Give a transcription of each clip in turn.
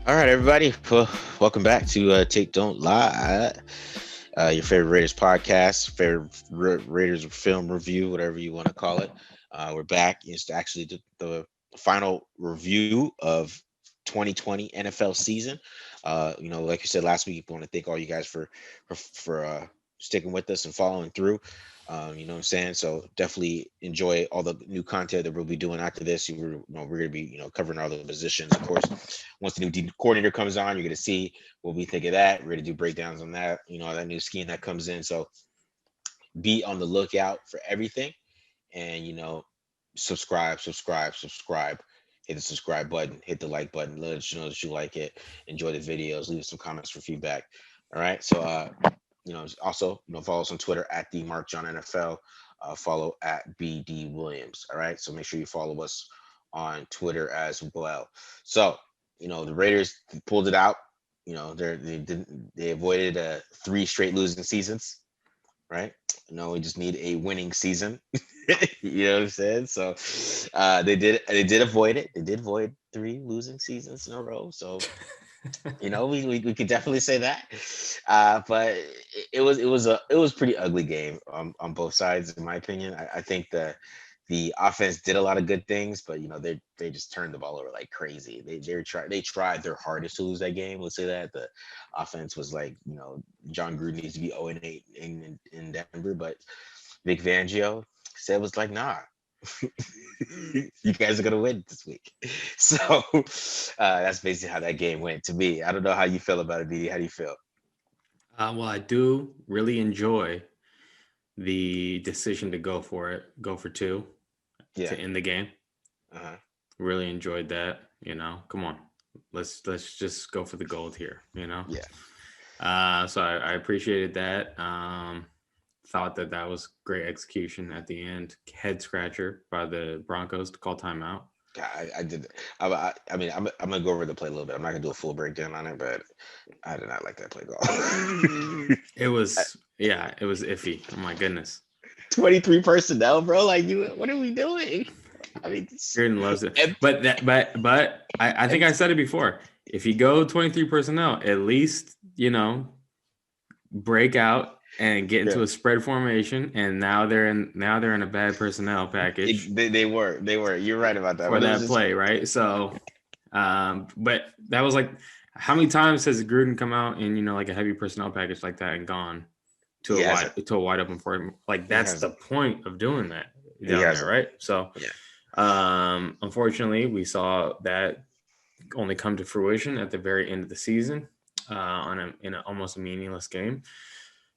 All right, everybody. Well, welcome back to Take Don't Lie, your favorite Raiders podcast, favorite Raiders film review, whatever you want to call it. We're back. It's actually the final review of 2020 NFL season. Like you said last week, we want to thank all you guys for sticking with us and following through. You know what I'm saying? So definitely enjoy all the new content that we'll be doing after this. We're gonna be covering all the positions, of course. Once the new coordinator comes on, you're gonna see what we think of that. We're gonna do breakdowns on that. That new scheme that comes in. So be on the lookout for everything, and subscribe. Hit the subscribe button, hit the like button. Let us know that you like it. Enjoy the videos. Leave us some comments for feedback. All right. So also, follow us on Twitter at the Mark John NFL. Follow at BD Williams. All right. So make sure you follow us on Twitter as well. So, the Raiders pulled it out. They avoided three straight losing seasons. Right. We just need a winning season. You know what I'm saying? So they did avoid it. They did avoid three losing seasons in a row. So we could definitely say that, but it was pretty ugly game on both sides, in my opinion. I think the offense did a lot of good things, but they just turned the ball over like crazy. They tried their hardest to lose that game. Let's say that the offense was like, John Gruden needs to be 0-8 in Denver, but Vic Fangio said was like, nah. You guys are gonna win this week. So that's basically how that game went to me. I don't know how you feel about it, BD. How do you feel? Well, I do really enjoy the decision to go for it, go for two Yeah. to end the game. Uh-huh. Really enjoyed that. Come on, let's just go for the gold here. Yeah. So I appreciated that. Thought that was great execution at the end. Head scratcher by the Broncos to call timeout. God, I did. I mean, I'm gonna go over the play a little bit. I'm not gonna do a full breakdown on it, but I did not like that play call. It was it was iffy. Oh my goodness. 23 personnel, bro. Like, what are we doing? I mean, Gruden loves it. and, But I think and I said it before. If you go 23 personnel, at least, break out and get yeah, into a spread formation. And now they're in a bad personnel package they were. You're right about that, for but it was that just play, right? So but that was like, how many times has Gruden come out in, like a heavy personnel package like that and gone to he hasn't. a wide open for him? Like, He that's the hasn't. point of doing that He down there, hasn't. right? So Yeah. unfortunately, we saw that only come to fruition at the very end of the season, in almost a meaningless game.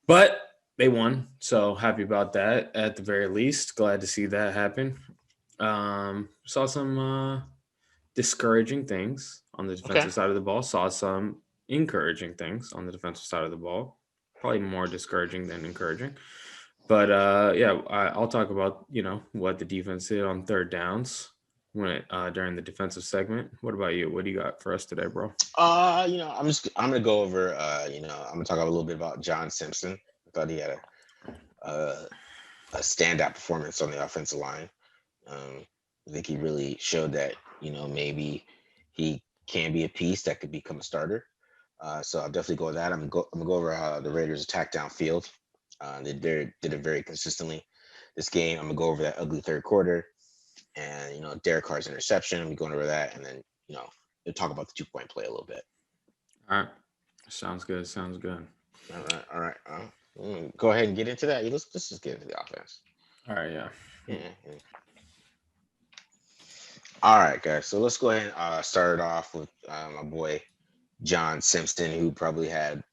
But they won, so happy about that. At the very least, glad to see that happen. Saw some discouraging things on the Okay. defensive side of the ball. Saw some encouraging things on the defensive side of the ball. Probably more discouraging than encouraging. But I'll talk about what the defense did on third downs during the defensive segment. What about you? What do you got for us today, bro? I'm gonna go over. I'm gonna talk a little bit about John Simpson. I thought he had a, a standout performance on the offensive line. I think he really showed that maybe he can be a piece that could become a starter. So I'll definitely go with that. I'm gonna go over how the Raiders attack downfield. They did it very consistently this game. I'm gonna go over that ugly third quarter, and Derek Carr's interception. I'm going over that, and then we'll talk about the 2 point play a little bit. All right, sounds good. Sounds good. All right, all right. Go ahead and get into that. Let's just get into the offense. All right, yeah. Yeah, yeah. All right, guys. So let's go ahead and start it off with my boy John Simpson, who probably had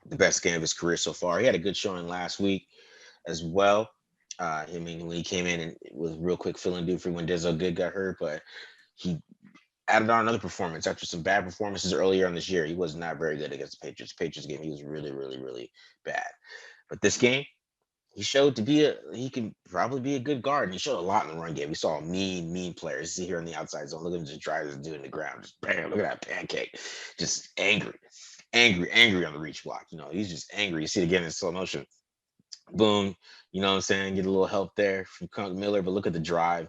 the best game of his career so far. He had a good showing last week as well. I mean, when he came in and it was real quick filling duty when Denzel Good got hurt, but he added on another performance after some bad performances earlier on this year. He was not very good against the Patriots. Patriots game, he was really, really, really bad. But this game, he showed he can probably be a good guard. And he showed a lot in the run game. We saw mean players. You see here on the outside zone. Look at him just drive this dude in the ground. Just bam, look at that pancake. Just angry on the reach block. He's just angry. You see it again in slow motion. Boom. You know what I'm saying? Get a little help there from Miller, but look at the drive.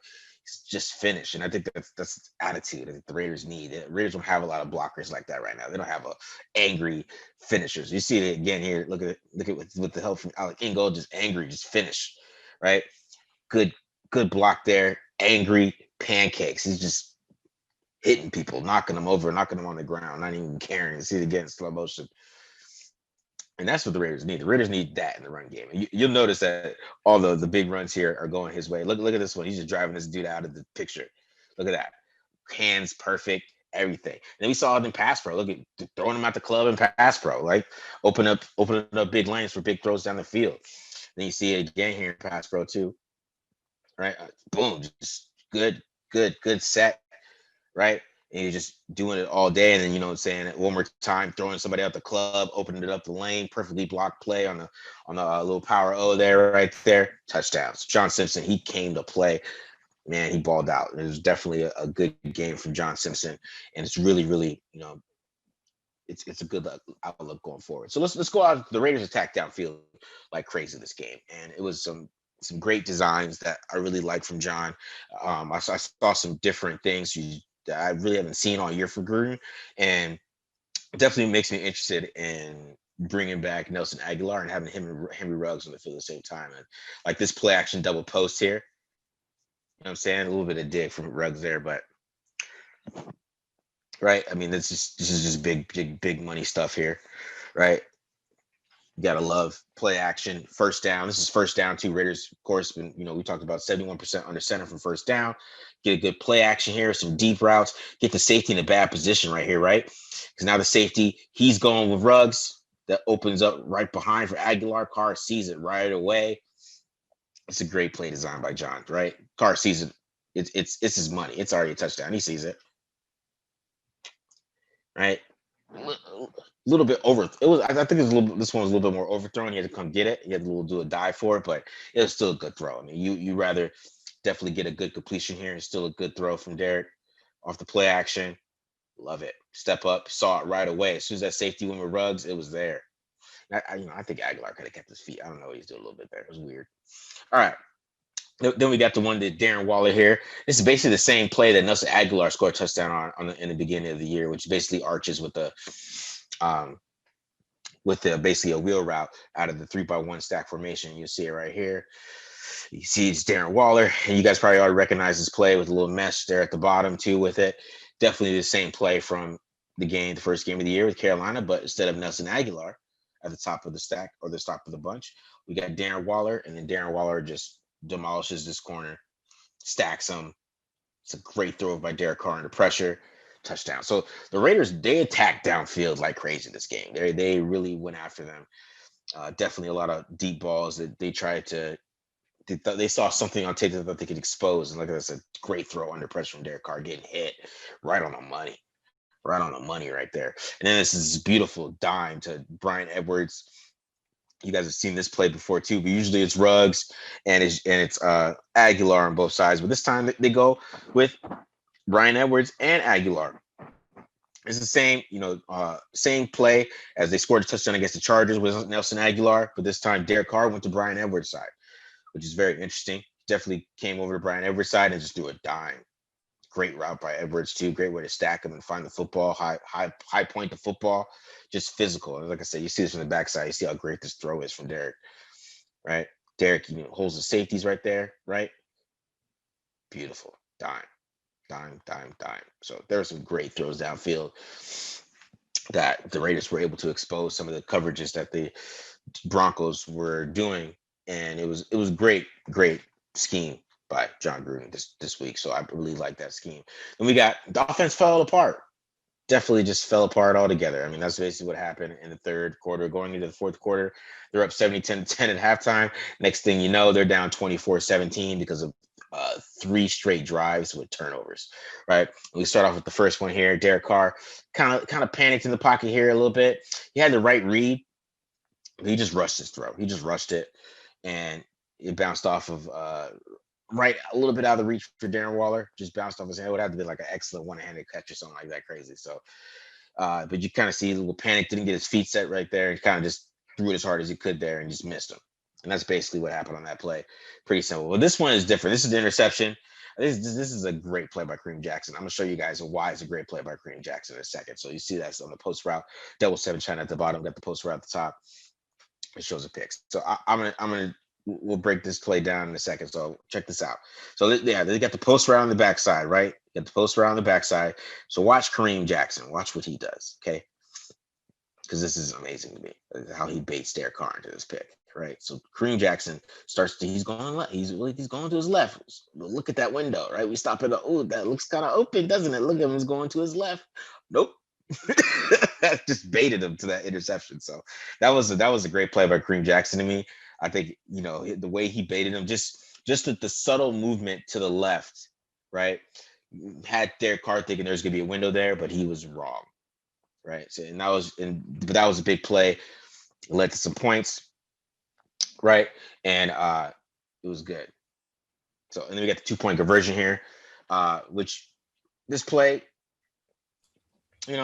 just finish. And I think that's attitude that the Raiders need. The Raiders don't have a lot of blockers like that right now. They don't have a angry finishers. You see it again here. Look at with the help from Alec Ingold, just angry, just finish, right? Good block there. Angry pancakes. He's just hitting people, knocking them over, knocking them on the ground, not even caring. See it again, slow motion. And that's what the Raiders need. The Raiders need that in the run game. You'll notice that all the big runs here are going his way. Look at this one. He's just driving this dude out of the picture. Look at that. Hands perfect, everything. And then we saw it in pass pro. Look at throwing him out the club in pass pro, like opening up big lanes for big throws down the field. Then you see it again here in pass pro too. Right? Boom, just good set, right? And you're just doing it all day. And then, you know what I'm saying, one more time, throwing somebody out the club, opening it up the lane, perfectly blocked play on the little power O there, right there. Touchdowns. John Simpson, he came to play. Man, he balled out. It was definitely a good game from John Simpson. And it's really, really, you know, it's a good outlook going forward. So let's go out. The Raiders attacked downfield like crazy this game. And it was some great designs that I really like from John. I saw some different things that I really haven't seen all year for Gruden, and definitely makes me interested in bringing back Nelson Aguilar and having him and Henry Ruggs on the field at the same time. And like this play action double post here, you know what I'm saying? A little bit of dig from Ruggs there, but right. I mean, this is just big money stuff here, right? You gotta love play action, first down. This is first down too. Raiders, of course, been, you know, we talked about 71% under center from first down. Get a good play action here, some deep routes, get the safety in a bad position right here, right? Because now the safety, he's going with Ruggs. That opens up right behind for Aguilar. Carr sees it right away. It's a great play design by John, right? Carr sees it. It's his money. It's already a touchdown. He sees it. Right? Little bit over. It was. I think it was a little. This one was a little bit more overthrown. He had to come get it. He had to do a dive for it, but it was still a good throw. I mean, you rather definitely get a good completion here. It's still a good throw from Derek off the play action. Love it. Step up, saw it right away. As soon as that safety went with Ruggs, it was there. I think Aguilar could have kept his feet. I don't know what he's doing a little bit there. It was weird. All right. Then we got the one that Darren Waller here. This is basically the same play that Nelson Aguilar scored a touchdown on in the beginning of the year, which basically arches with basically a wheel route out of the 3-by-1 stack formation. You see it right here. You see it's Darren Waller, and you guys probably already recognize this play with a little mesh there at the bottom too with it. Definitely the same play from the first game of the year with Carolina, but instead of Nelson Aguilar at the top of the stack or the top of the bunch, we got Darren Waller, and then Darren Waller just demolishes this corner, stacks him. It's a great throw by Derek Carr under pressure, touchdown. So the Raiders, they attacked downfield like crazy this game. They really went after them. Definitely a lot of deep balls that they tried to. They saw something on tape that they could expose, and like I said, great throw under pressure from Derek Carr, getting hit right on the money. Right on the money right there. And then this is beautiful dime to Brian Edwards. You guys have seen this play before too, but usually it's Ruggs and it's Aguilar on both sides. But this time they go with Brian Edwards and Aguilar. It's the same, same play as they scored a touchdown against the Chargers with Nelson Aguilar, but this time Derek Carr went to Brian Edwards' side, which is very interesting. Definitely came over to Brian Edwards' side and just threw a dime. Great route by Edwards too. Great way to stack him and find the football, high point the football, just physical. And like I said, you see this from the backside. You see how great this throw is from Derek, right? Derek holds the safeties right there, right? Beautiful. Dime. So there were some great throws downfield that the Raiders were able to expose some of the coverages that the Broncos were doing. And it was great scheme by John Gruden this week. So I really like that scheme. And we got the offense fell apart. Definitely just fell apart altogether. I mean, that's basically what happened in the third quarter. Going into the fourth quarter, they're up 70-10 at halftime. Next thing you know, they're down 24-17 because of 3 straight drives with turnovers, right? We start off with the first one here. Derek Carr kind of panicked in the pocket here a little bit. He had the right read, but he just rushed his throw. He just rushed it, and it bounced off of right a little bit out of the reach for Darren Waller. Just bounced off his hand. It would have to be like an excellent one-handed catch or something like that crazy. So, but you kind of see a little panic, didn't get his feet set right there. He kind of just threw it as hard as he could there and just missed him. And that's basically what happened on that play. Pretty simple. Well, this one is different. This is the interception. This is a great play by Kareem Jackson. I'm gonna show you guys why it's a great play by Kareem Jackson in a second. So you see that's on the post route, double 7 China at the bottom, got the post route at the top. It shows a pick. So I'm gonna we'll break this play down in a second. So check this out. So yeah, they got the post route on the backside, right? Got the post route on the backside. So watch Kareem Jackson. Watch what he does, okay? Because this is amazing to me how he baits Derek Carr into this pick, right? So Kareem Jackson he's going left. He's going to his left. Look at that window, right? We stop at oh, that looks kind of open, doesn't it? Look at him, he's going to his left. Nope. That just baited him to that interception. So that was a great play by Kareem Jackson to me. I think the way he baited him, just the subtle movement to the left, right? Had Derek Carr thinking there's gonna be a window there, but he was wrong. Right. So but that was a big play. It led to some points. Right. And it was good. So and then we got the 2-point conversion here, which this play, it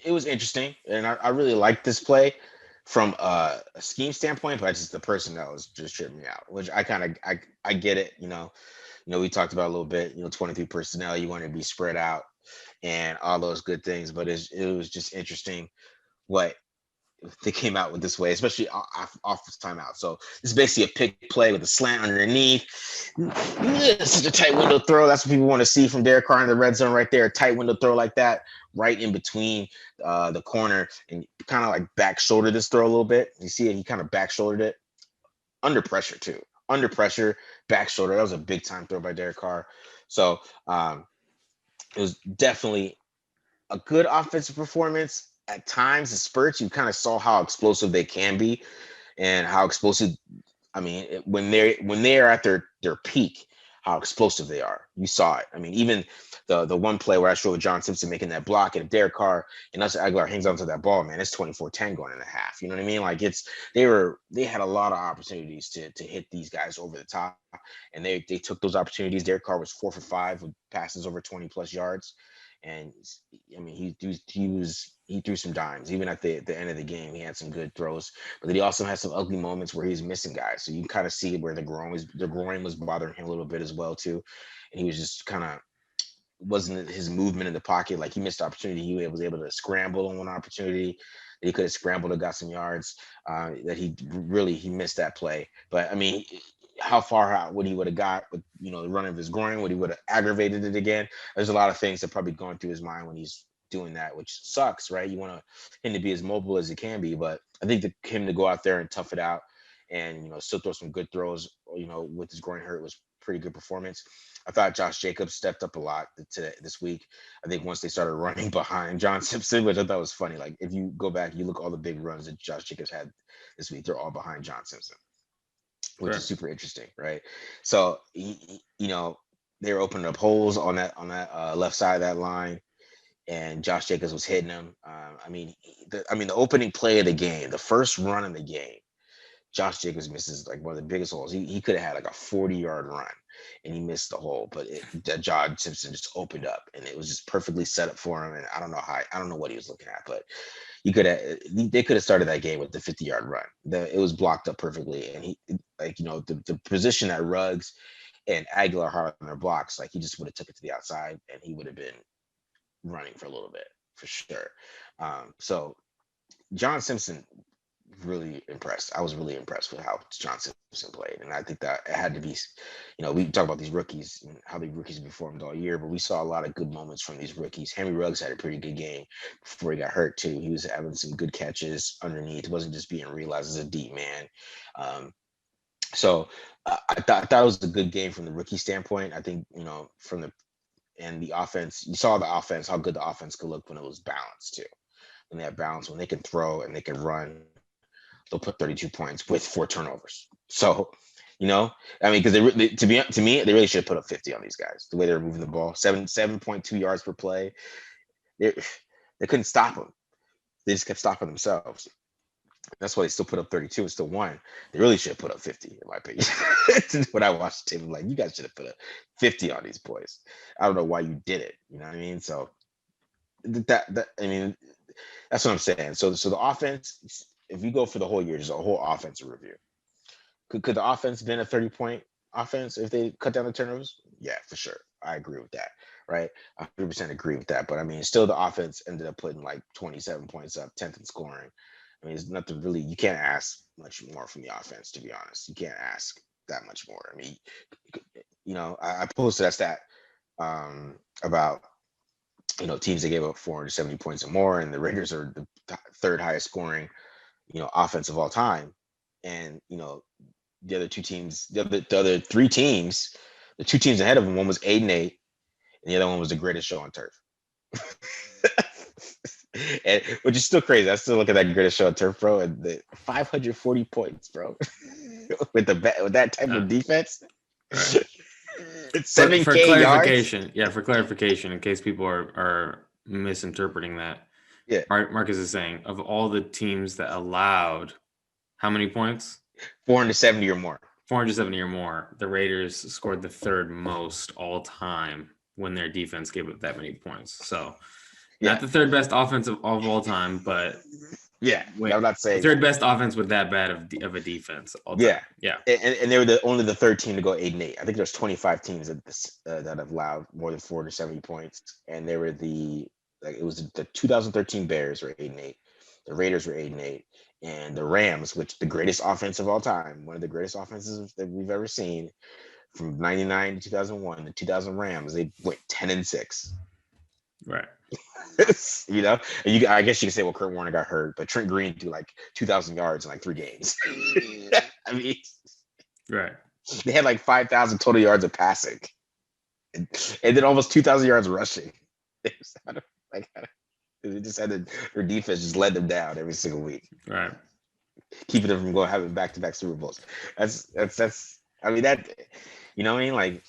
was interesting. And I really liked this play from a scheme standpoint, but just the person that was just tripping me out, which I get it, we talked about a little bit, 23 personnel, you want to be spread out and all those good things, but it was just interesting what they came out with this way, especially off this timeout. So this is basically a pick play with a slant underneath. Such a tight window throw. That's what people want to see from Derek Carr in the red zone right there. A tight window throw like that, right in between the corner, and kind of like back shoulder this throw a little bit. You see it, he kind of back shouldered it under pressure too. Under pressure, back shoulder. That was a big time throw by Derek Carr. So it was definitely a good offensive performance. At times, the spurts, you kind of saw how explosive they can be, and how explosive. I mean, when they're at their peak, how explosive they are. You saw it. I mean, even the one play where I showed John Simpson making that block, and Derek Carr and Nelson Aguilar hangs onto that ball, man, it's 24-10 going in the half. You know what I mean? Like they had a lot of opportunities to hit these guys over the top, and they took those opportunities. Derek Carr was 4 for 5 with passes over 20 plus yards. And I mean, he threw some dimes. Even at the end of the game, he had some good throws, but then he also had some ugly moments where he's missing guys. So you can kind of see where the groin was bothering him a little bit as well too, and he was just kind of wasn't his movement in the pocket. Like he missed opportunity. He was able to scramble on one opportunity that he could have scrambled and got some yards. That he missed that play. But I mean, how far out would he would have got with the run of his groin? Would he would have aggravated it again? There's a lot of things that probably going through his mind when he's doing that, which sucks, right? You want him to be as mobile as he can be, but I think him to go out there and tough it out and still throw some good throws, with his groin hurt was pretty good performance. I thought Josh Jacobs stepped up a lot this week. I think once they started running behind John Simpson, which I thought was funny. Like if you go back, you look all the big runs that Josh Jacobs had this week, they're all behind John Simpson, which is super interesting, right? So they were opening up holes on that left side of that line, and Josh Jacobs was hitting them. The opening play of the game, the first run of the game, Josh Jacobs misses like one of the biggest holes. He could have had like a 40-yard run, and he missed the hole, but John Simpson just opened up, and it was just perfectly set up for him. And I don't know what he was looking at, but they could have started that game with the 50-yard run. It was blocked up perfectly, and he the position that Ruggs and Aguilar had on their blocks, like he just would have took it to the outside, and he would have been running for a little bit for sure. So John Simpson, really impressed. I was really impressed with how John Simpson played, and I think that it had to be. We talk about these rookies and how the rookies performed all year, but we saw a lot of good moments from these rookies. Henry Ruggs had a pretty good game before he got hurt too. He was having some good catches underneath. It wasn't just being realized as a deep man. So I thought it was a good game from the rookie standpoint. I think from the offense, you saw the offense, how good the offense could look when it was balanced too. When they have balance, when they can throw and they can run, they'll put 32 points with 4 turnovers. So, because to me, they really should have put up 50 on these guys. The way they were moving the ball, 7.2 yards per play. They couldn't stop them. They just kept stopping themselves. That's why they still put up 32 and still won. They really should have put up 50, in my opinion. When I watched the tape, I'm like, you guys should have put up 50 on these boys. I don't know why you did it. You know what I mean? So that's what I'm saying. So the offense, if you go for the whole year, there's a whole offensive review. Could the offense been a 30-point offense if they cut down the turnovers? Yeah, for sure. I agree with that. Right, 100% agree with that. But I mean, still, the offense ended up putting like 27 points up, 10th in scoring. I mean, it's nothing really. You can't ask much more from the offense, to be honest. You can't ask that much more. I mean, I posted that stat about teams that gave up 470 points or more, and the Raiders are the third highest scoring offense of all time. And the other two teams, the other three teams, the two teams ahead of them, one was 8-8, and the other one was the greatest show on turf. And which is still crazy. I still look at that greatest show on turf, bro, and the 540 points, bro, with that type of defense. Right. It's For 7K yards. clarification, for clarification, in case people are misinterpreting that, Yeah, Marcus is saying of all the teams that allowed how many points? 470 or more. 470 or more. The Raiders scored the third most all time when their defense gave up that many points. So, not the third best offense of all time, but I'm not saying the third best offense with that bad of a defense. All time. Yeah. And they were only the third team to go 8-8. I think there's 25 teams that have allowed more than 470 points, and they were it was the 2013 Bears were 8-8, the Raiders were 8-8, and the Rams, which the greatest offense of all time, one of the greatest offenses that we've ever seen, from 99 to 2001, the 2000 Rams, they went 10-6. Right. I guess you could say, well, Kurt Warner got hurt, but Trent Green threw like 2,000 yards in like 3 games. I mean, right. They had like 5,000 total yards of passing, and then almost 2,000 yards rushing. They just had their defense just let them down every single week. Right. Keeping them from having back-to-back Super Bowls. That's. I mean, that. You know what I mean? Like,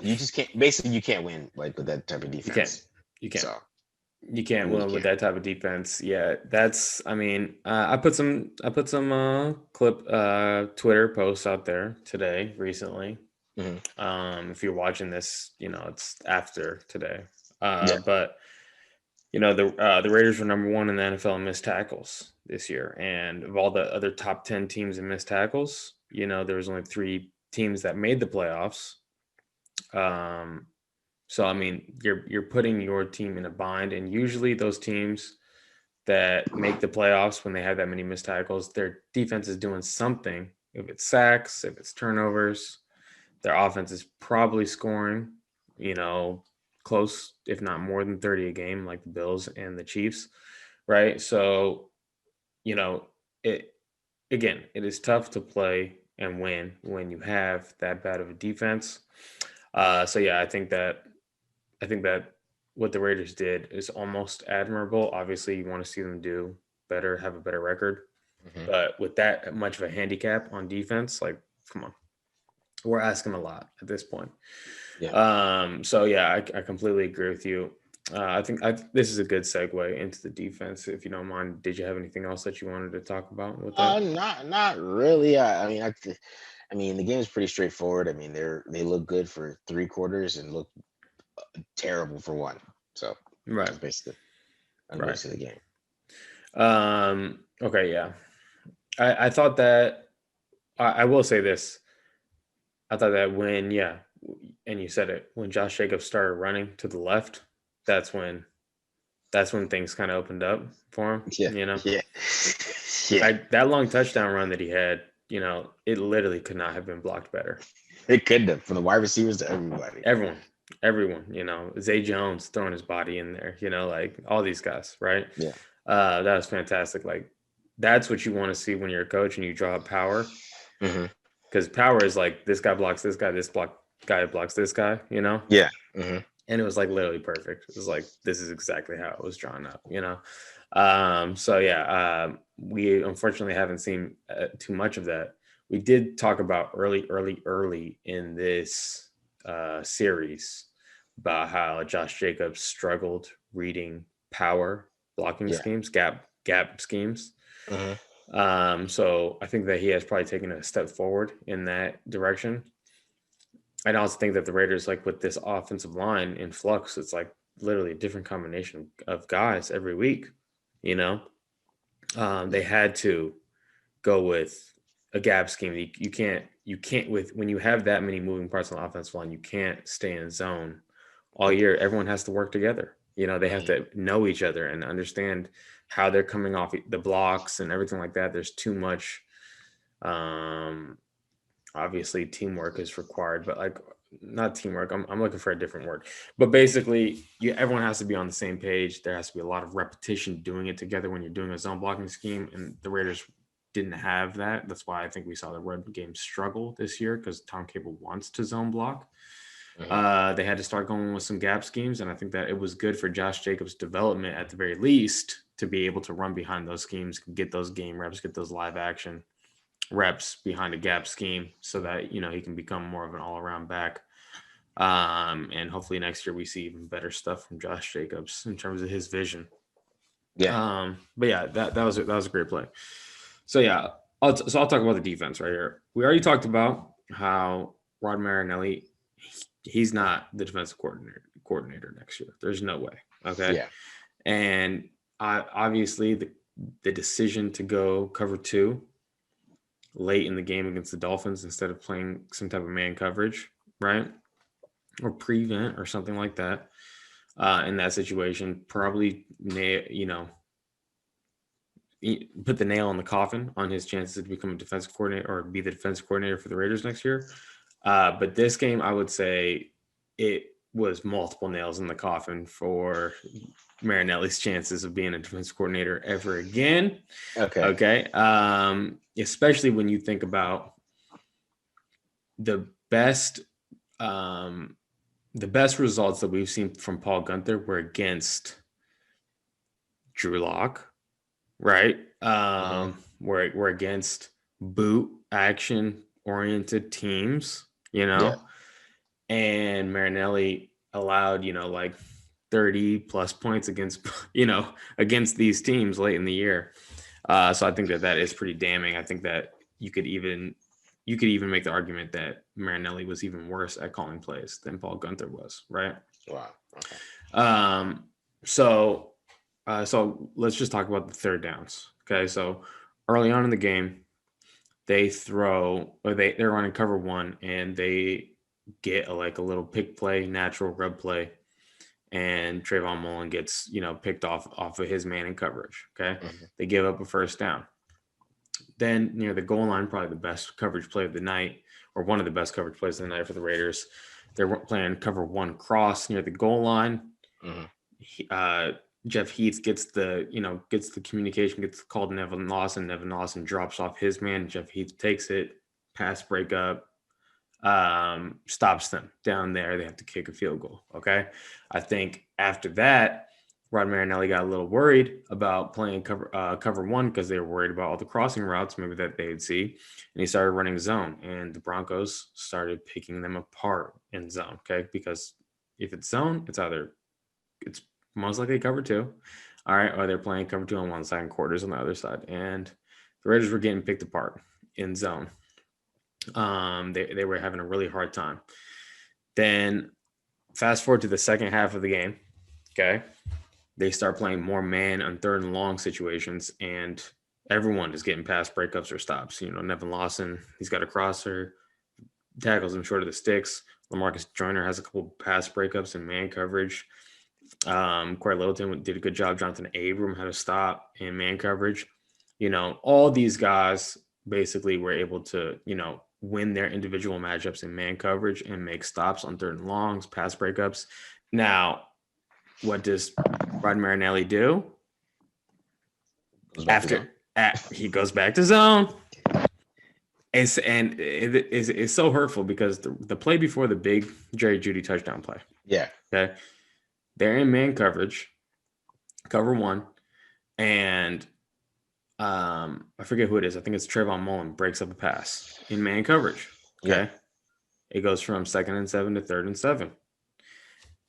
you just can't. Basically, you can't win like with that type of defense. You can't. So, you can't win with that type of defense. Yeah, that's. I mean, I put some clip Twitter posts out there today recently. Mm-hmm. If you're watching this, it's after today. But the Raiders were number 1 in the NFL in missed tackles this year, and of all the other top 10 teams in missed tackles, there was only 3 teams that made the playoffs. So I mean, you're putting your team in a bind, and usually those teams that make the playoffs when they have that many missed tackles, their defense is doing something. If it's sacks, if it's turnovers, their offense is probably scoring, close, if not more than 30 a game, like the Bills and the Chiefs, right? So, it is tough to play and win when you have that bad of a defense. I think that what the Raiders did is almost admirable. Obviously, you want to see them do better, have a better record. Mm-hmm. But with that much of a handicap on defense, like, come on. We're asking a lot at this point. Yeah. I completely agree with you. I think this is a good segue into the defense. If you don't mind, did you have anything else that you wanted to talk about with that? Not really. I mean, the game is pretty straightforward. I mean, they look good for 3 quarters and look terrible for 1. So that's basically the game. Okay. Yeah. I thought that. I will say this. I thought that and you said it, when Josh Jacobs started running to the left, that's when things kind of opened up for him. Yeah. That long touchdown run that he had, it literally could not have been blocked better. It couldn't have, from the wide receivers to everybody. Everyone, Zay Jones throwing his body in there, like all these guys, right? Yeah. That was fantastic. Like, that's what you want to see when you're a coach and you draw up power. Mm-hmm. Because power is like, this guy blocks this guy, guy blocks this guy, Yeah. Mm-hmm. And it was like literally perfect. It was like, this is exactly how it was drawn up, we unfortunately haven't seen too much of that. We did talk about early in this series about how Josh Jacobs struggled reading power blocking schemes, gap schemes. Mm-hmm. So I think that he has probably taken a step forward in that direction. I also think that the Raiders, like with this offensive line in flux, it's like literally a different combination of guys every week. They had to go with a gap scheme. You can't when you have that many moving parts on the offensive line, you can't stay in zone all year. Everyone has to work together. They have to know each other and understand how they're coming off the blocks and everything like that. There's too much. Obviously, teamwork is required, but like not teamwork. I'm looking for a different word. But basically, everyone has to be on the same page. There has to be a lot of repetition doing it together when you're doing a zone blocking scheme, and the Raiders didn't have that. That's why I think we saw the run game struggle this year because Tom Cable wants to zone block. They had to start going with some gap schemes, and I think that it was good for Josh Jacobs' development at the very least to be able to run behind those schemes, get those game reps, get those live action reps behind a gap scheme so that, he can become more of an all-around back. And hopefully next year we see even better stuff from Josh Jacobs in terms of his vision. Yeah. But yeah, that was a great play. So yeah, I'll talk about the defense right here. We already talked about how Rod Marinelli, he's not the defensive coordinator next year. There's no way. Okay. Yeah. And obviously the decision to go cover 2 late in the game against the Dolphins instead of playing some type of man coverage, right? Or prevent or something like that. In that situation, probably, put the nail in the coffin on his chances to become a defensive coordinator or be the defensive coordinator for the Raiders next year. But this game, I would say it was multiple nails in the coffin for Marinelli's chances of being a defensive coordinator ever again. Okay. Especially when you think about the best results that we've seen from Paul Gunther were against Drew Lock, right? We're against boot action oriented teams, and Marinelli allowed, like 30 plus points against these teams late in the year. So I think that is pretty damning. I think that you could even make the argument that Marinelli was even worse at calling plays than Paul Gunther was, right? Wow. Okay. So let's just talk about the third downs. Okay. So early on in the game, they're running cover 1 and they get a little pick play, natural rub play. And Trayvon Mullen gets, picked off of his man in coverage. Okay. They give up a first down. Then near the goal line, probably the best coverage play of the night, or one of the best coverage plays of the night for the Raiders. They're playing cover 1 cross near the goal line. Jeff Heath gets the communication, gets called to Nevin Lawson. Nevin Lawson drops off his man. Jeff Heath takes it, pass breakup, stops them down there. They have to kick a field goal. Okay. I think after that, Rod Marinelli got a little worried about playing cover 1 because they were worried about all the crossing routes maybe that they would see. And he started running zone, and the Broncos started picking them apart in zone. Okay. Because if it's zone, it's most likely cover 2. All right. Or they're playing cover 2 on one side and quarters on the other side. And the Raiders were getting picked apart in zone. They were having a really hard time. Then fast forward to the second half of the game. Okay. They start playing more man on 3rd and long situations, and everyone is getting pass breakups or stops. Nevin Lawson, he's got a crosser, tackles him short of the sticks. LaMarcus Joyner has a couple pass breakups and man coverage. Corey Littleton did a good job. Johnathan Abram had a stop in man coverage. All these guys basically were able to, win their individual matchups in man coverage and make stops on 3rd and longs, pass breakups. Now, what does Rod Marinelli do? He goes back to zone. It's so hurtful because the play before the big Jerry Jeudy touchdown play. Yeah. Okay. They're in man coverage, cover 1, and I forget who it is. I think it's Trayvon Mullen breaks up a pass in man coverage. Okay. Yeah. It goes from 2nd and 7 to 3rd and 7.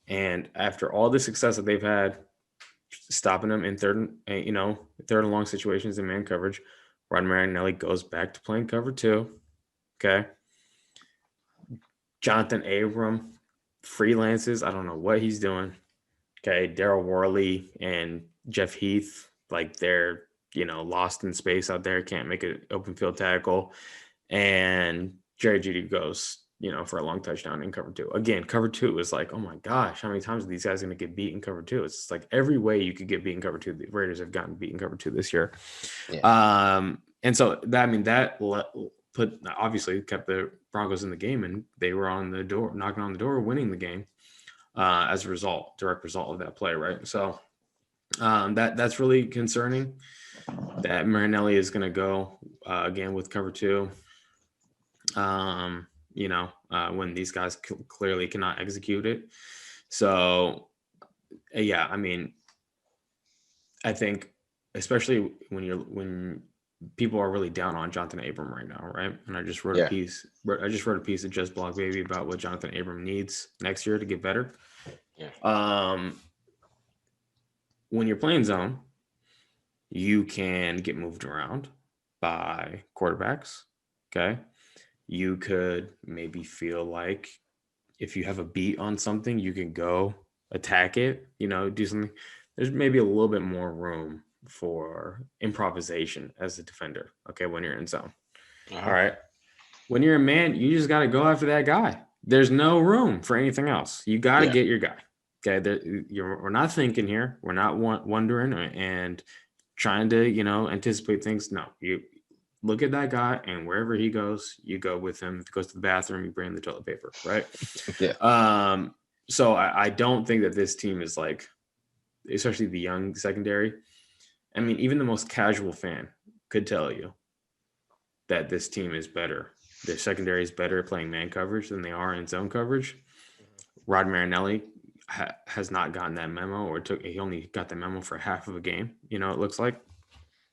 And after all the success that they've had stopping them in third and long situations in man coverage, Rod Marinelli goes back to playing cover 2. Okay. Johnathan Abram freelances. I don't know what he's doing. Okay. Darren Waller and Jeff Heath, they're lost in space out there, can't make an open field tackle. And Jerry Jeudy goes, for a long touchdown in cover 2. Again, cover 2 is like, oh my gosh, how many times are these guys going to get beat in cover 2? It's like every way you could get beat in cover 2, the Raiders have gotten beat in cover 2 this year. Yeah. And so that obviously kept the Broncos in the game, and they were knocking on the door, winning the game as a direct result of that play, right? So that's really concerning that Marinelli is going to go again with cover 2. When these guys clearly cannot execute it. So, yeah, I mean, I think especially when people are really down on Johnathan Abram right now, right? And I just wrote a piece. I just wrote a piece at Just Blog Baby about what Johnathan Abram needs next year to get better. Yeah. When you're playing zone, you can get moved around by quarterbacks. Okay. You could maybe feel like if you have a beat on something, you can go attack it, do something. There's maybe a little bit more room for improvisation as a defender, okay, when you're in zone. All right. When you're a man, you just got to go after that guy. There's no room for anything else. You got to get your guy. Okay. We're not thinking here. We're not wondering and trying to, anticipate things. No, you look at that guy, and wherever he goes, you go with him. If he goes to the bathroom, you bring him the toilet paper, right? Yeah. So I don't think that this team is like, especially the young secondary. I mean, even the most casual fan could tell you that this team is better. Their secondary is better at playing man coverage than they are in zone coverage. Rod Marinelli has not gotten that memo, or he only got the memo for half of a game, it looks like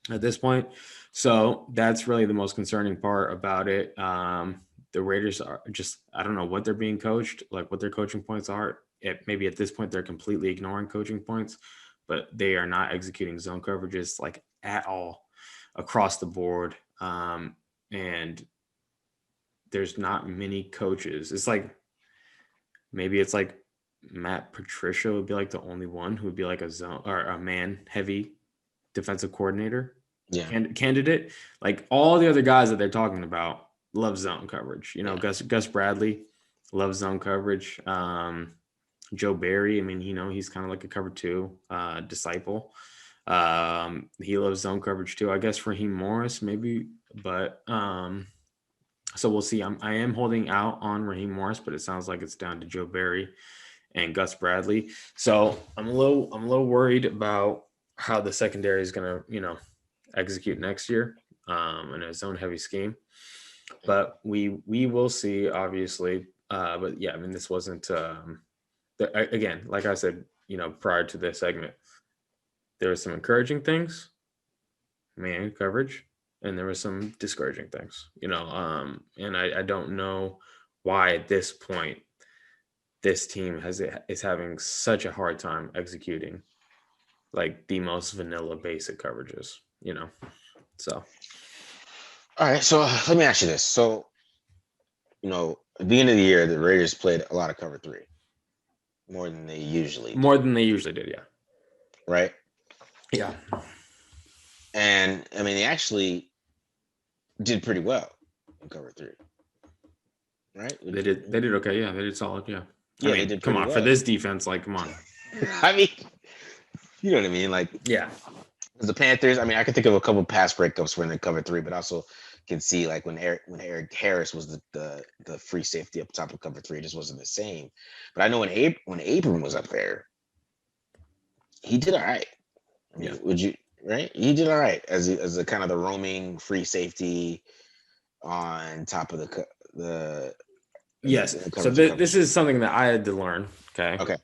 at this point. So that's really the most concerning part about it. The Raiders are just, I don't know what they're being coached, like what their coaching points are. Maybe at this point they're completely ignoring coaching points, but they are not executing zone coverages like at all across the board. And there's not many coaches. It's like, maybe it's like Matt Patricia would be like the only one who would be like a zone or a man heavy defensive coordinator candidate. Like all the other guys that they're talking about love zone coverage. Gus Bradley loves zone coverage. Joe Barry, I mean, he's kind of like a cover 2 disciple. He loves zone coverage too. I guess Raheem Morris maybe, but so we'll see. I am holding out on Raheem Morris, but it sounds like it's down to Joe Barry and Gus Bradley. So I'm a little worried about how the secondary is going to, execute next year in a zone heavy scheme. But we will see, obviously. But yeah, I mean, this wasn't again, like I said, prior to this segment, there were some encouraging things, man coverage, and there were some discouraging things, and I don't know why at this point this team is having such a hard time executing like the most vanilla basic coverages, so. All right. So let me ask you this. So, at the end of the year, the Raiders played a lot of cover 3. More than they usually did, yeah. Right? Yeah. And I mean, they actually did pretty well in cover 3. Right? They did okay, yeah. They did solid, yeah. Yeah, they did. Come on, well. for this defense, like, come on. I mean, you know what I mean? Like, yeah. The Panthers, I mean, I can think of a couple pass breakups when they cover 3, but also can see like when Eric Harris was the free safety up top of cover 3, it just wasn't the same. But I know when Abram was up there, he did all right. I mean, would you right? He did all right as a kind of the roaming free safety on top of the yes. So this is something that I had to learn. Okay.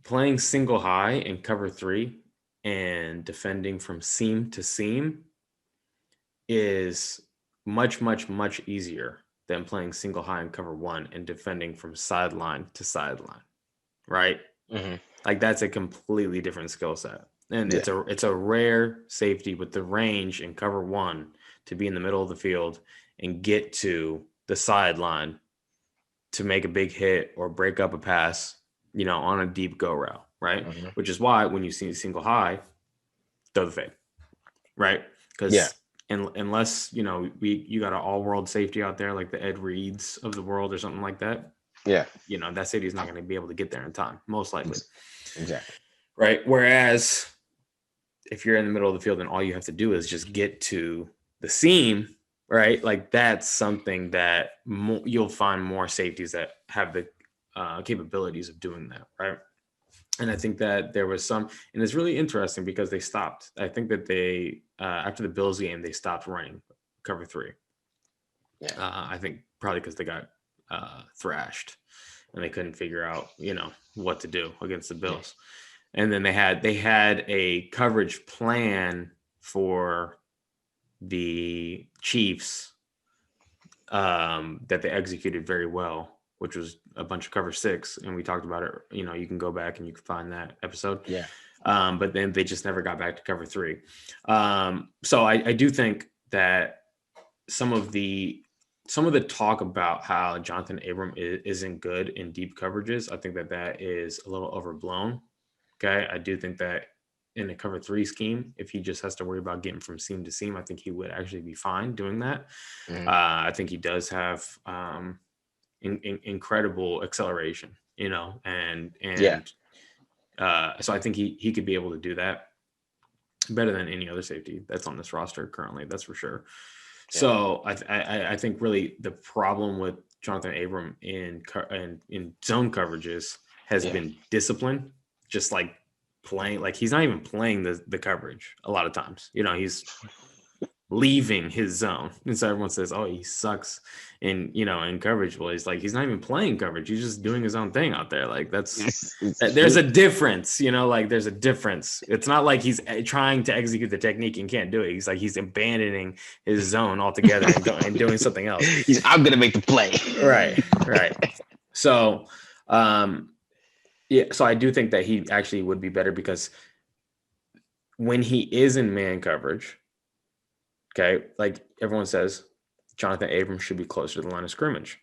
Playing single high in cover 3 and defending from seam to seam is much, much, much easier than playing single high in cover 1 and defending from sideline to sideline, right? Mm-hmm. Like that's a completely different skill set. And it's a rare safety with the range in cover 1 to be in the middle of the field and get to the sideline to make a big hit or break up a pass, on a deep go route, right? Mm-hmm. Which is why when you see single high, throw the fade. right? Yeah. Because unless you got an all-world safety out there like the Ed Reeds of the world or something like that, Yeah. that safety is not going to be able to get there in time, most likely. Exactly. Right. Whereas if you're in the middle of the field and all you have to do is just get to the seam, right? Like that's something that you'll find more safeties that have the capabilities of doing that, right? And I think that there was some, and it's really interesting because they stopped. I think that they, after the Bills game, they stopped running cover 3. Yeah. I think probably because they got thrashed and they couldn't figure out, what to do against the Bills. And then they had a coverage plan for the Chiefs that they executed very well, which was a bunch of cover 6. And we talked about it. You can go back and you can find that episode. Yeah. But then they just never got back to cover 3. So I do think that some of the talk about how Johnathan Abram isn't good in deep coverages, I think that is a little overblown. Okay. I do think that in a cover 3 scheme, if he just has to worry about getting from seam to seam, I think he would actually be fine doing that. Mhm. I think he does have incredible acceleration, and so I think he could be able to do that better than any other safety that's on this roster currently. That's for sure. Yeah. So I think really the problem with Johnathan Abram in zone coverages has been discipline, just like playing, like he's not even playing the coverage a lot of times. He's leaving his zone, and so everyone says, "Oh, he sucks in coverage." Well, he's not even playing coverage; he's just doing his own thing out there. Like there's a difference, like there's a difference. It's not like he's trying to execute the technique and can't do it. He's abandoning his zone altogether and doing something else. I'm gonna make the play. Right. So, so I do think that he actually would be better because when he is in man coverage. Okay, like everyone says, Johnathan Abram should be closer to the line of scrimmage.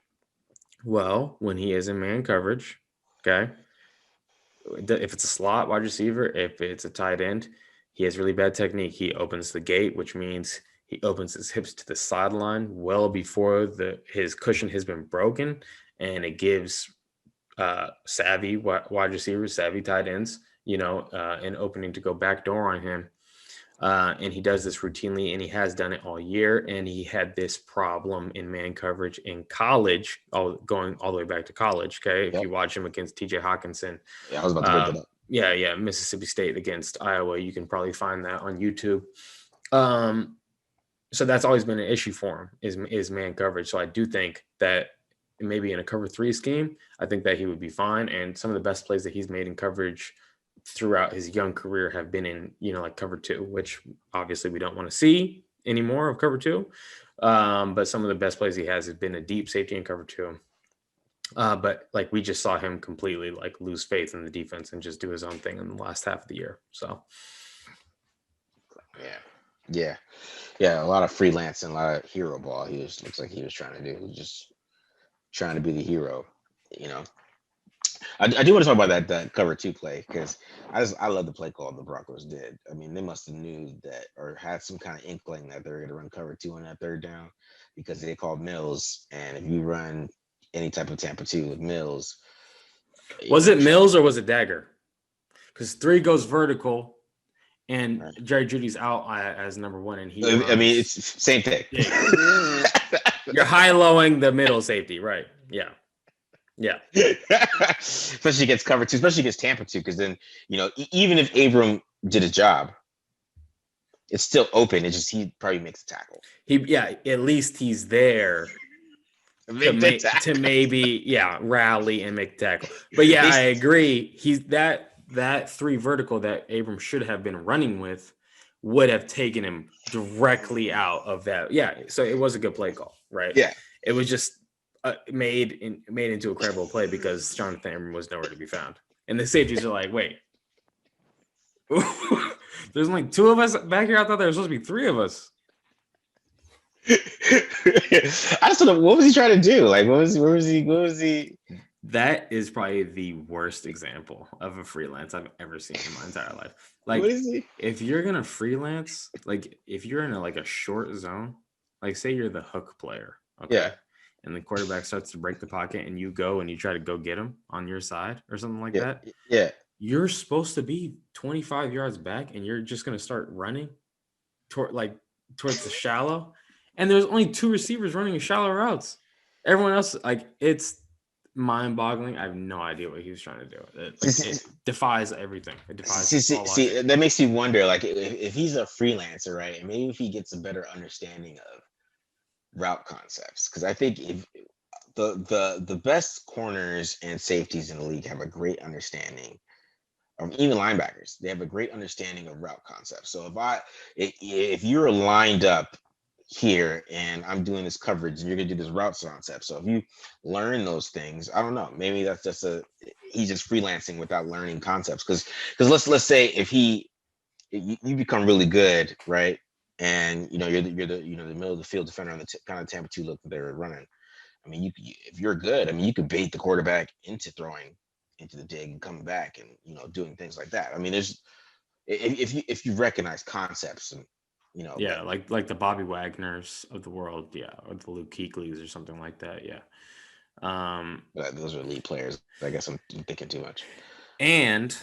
Well, when he is in man coverage, okay, if it's a slot wide receiver, if it's a tight end, he has really bad technique. He opens the gate, which means he opens his hips to the sideline well before his cushion has been broken, and it gives savvy wide receivers, savvy tight ends, an opening to go backdoor on him. And he does this routinely, and he has done it all year. And he had this problem in man coverage in college, going all the way back to college. Okay, if you watch him against T.J. Hawkinson, I was about to bring that up. Yeah, Mississippi State against Iowa. You can probably find that on YouTube. So that's always been an issue for him is man coverage. So I do think that maybe in a cover 3 scheme, I think that he would be fine. And some of the best plays that he's made in coverage throughout his young career have been in, like cover 2, which obviously we don't want to see anymore of cover 2. But some of the best plays he has been a deep safety in cover 2. But like we just saw him completely like lose faith in the defense and just do his own thing in the last half of the year. So yeah, a lot of freelance and a lot of hero ball. Looks like he was trying to do. He was just trying to be the hero, I do want to talk about that cover 2 play because I love the play call the Broncos did. I mean, they must have knew that or had some kind of inkling that they were going to run cover 2 on that third down because they called Mills. And if you run any type of Tampa 2 with Mills, was it Mills or was it Dagger? Because 3 goes vertical, and Jerry Jeudy's out as number 1, and he. I mean, it's same thing. Yeah. You're high-lowing the middle safety, right? Yeah. Yeah. Especially against cover 2, especially against Tampa 2, because then, even if Abram did his job, it's still open. It's just he probably makes a tackle. At least he's there to maybe rally and make a tackle. But I agree. He's that 3 vertical that Abram should have been running with would have taken him directly out of that. Yeah. So it was a good play call, right? Yeah. It was just made into a credible play because Johnathan Abram was nowhere to be found. And the safeties are like, wait, there's like 2 of us back here. I thought there was supposed to be 3 of us. I just don't know what was he trying to do. Like, what was he? That is probably the worst example of a freelance I've ever seen in my entire life. What Like, is he? if you're gonna freelance, like if you're in a short zone, like say you're the hook player, Yeah, okay, and the quarterback starts to break the pocket, and you go and you try to go get him on your side or something like yeah, that, yeah. you're supposed to be 25 yards back, and you're just gonna start running towards the shallow, and there's only two receivers running in shallow routes. Everyone else, like, it's mind-boggling. I have no idea what he was trying to do. It defies everything. It defies all logic. That makes me wonder, like, if he's a freelancer, right? And maybe if he gets a better understanding of route concepts, because I think if the best corners and safeties in the league have a great understanding, even linebackers, they have a great understanding of route concepts. So if you're lined up here and I'm doing this coverage and you're gonna do this route concept, so if you learn those things, I don't know, maybe that's just he's just freelancing without learning concepts. Because let's say if you become really good, right? And you're the middle of the field defender on the kind of Tampa 2 look that they were running. I mean, if you're good, I mean, you could bait the quarterback into throwing into the dig and coming back and doing things like that. I mean, there's if you recognize concepts and Yeah, like the Bobby Wagners of the world, yeah, or the Luke Kuechly's or something like that, yeah. Those are elite players. I guess I'm thinking too much. And